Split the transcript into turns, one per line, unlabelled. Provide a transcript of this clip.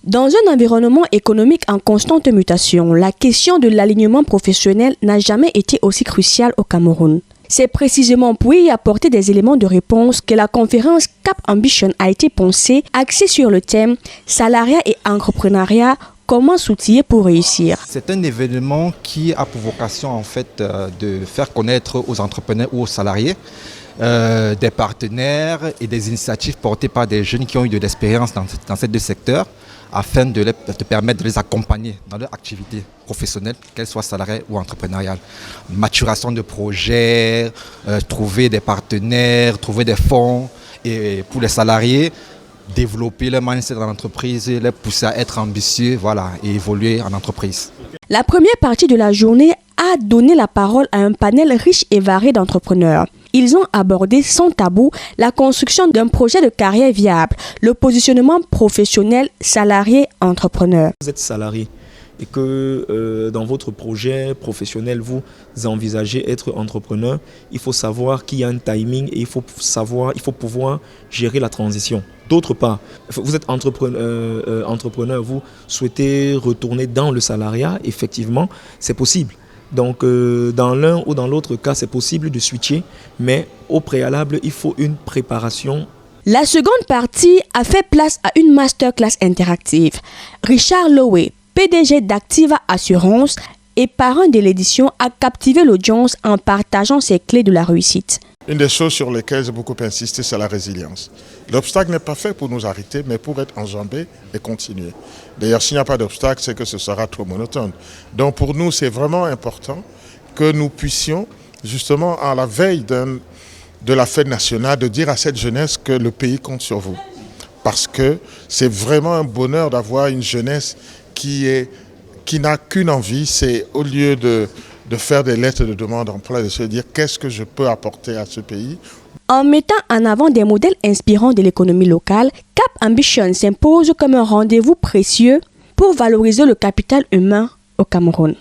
Dans un environnement économique en constante mutation, la question de l'alignement professionnel n'a jamais été aussi cruciale au Cameroun. C'est précisément pour y apporter des éléments de réponse que la conférence Cap Ambition a été pensée, axée sur le thème « Salariat et entrepreneuriat, comment s'outiller pour réussir ».
C'est un événement qui a pour vocation en fait de faire connaître aux entrepreneurs ou aux salariés des partenaires et des initiatives portées par des jeunes qui ont eu de l'expérience dans ces deux secteurs, afin de permettre de les accompagner dans leur activité professionnelle, qu'elle soit salariée ou entrepreneuriale. Maturation de projets, trouver des partenaires, trouver des fonds, et pour les salariés, développer leur mindset dans l'entreprise, les pousser à être ambitieux, voilà, et évoluer en entreprise.
La première partie de la journée a donné la parole à un panel riche et varié d'entrepreneurs. Ils ont abordé sans tabou la construction d'un projet de carrière viable, le positionnement professionnel salarié-entrepreneur.
Vous êtes salarié et que dans votre projet professionnel, vous envisagez être entrepreneur, il faut savoir qu'il y a un timing et il faut pouvoir gérer la transition. D'autre part, vous êtes entrepreneur, vous souhaitez retourner dans le salariat, effectivement, c'est possible. Donc, dans l'un ou dans l'autre cas, c'est possible de switcher, mais au préalable, il faut une préparation.
La seconde partie a fait place à une masterclass interactive. Richard Lowe, PDG d'Activa Assurance et parrain de l'édition, a captivé l'audience en partageant ses clés de la réussite.
Une des choses sur lesquelles j'ai beaucoup insisté, c'est la résilience. L'obstacle n'est pas fait pour nous arrêter, mais pour être enjambé et continuer. D'ailleurs, s'il n'y a pas d'obstacle, c'est que ce sera trop monotone. Donc pour nous, c'est vraiment important que nous puissions, justement, à la veille de la fête nationale, de dire à cette jeunesse que le pays compte sur vous. Parce que c'est vraiment un bonheur d'avoir une jeunesse qui n'a qu'une envie, c'est au lieu de faire des lettres de demande d'emploi, de se dire qu'est-ce que je peux apporter à ce pays.
En mettant en avant des modèles inspirants de l'économie locale, Cap Ambition s'impose comme un rendez-vous précieux pour valoriser le capital humain au Cameroun.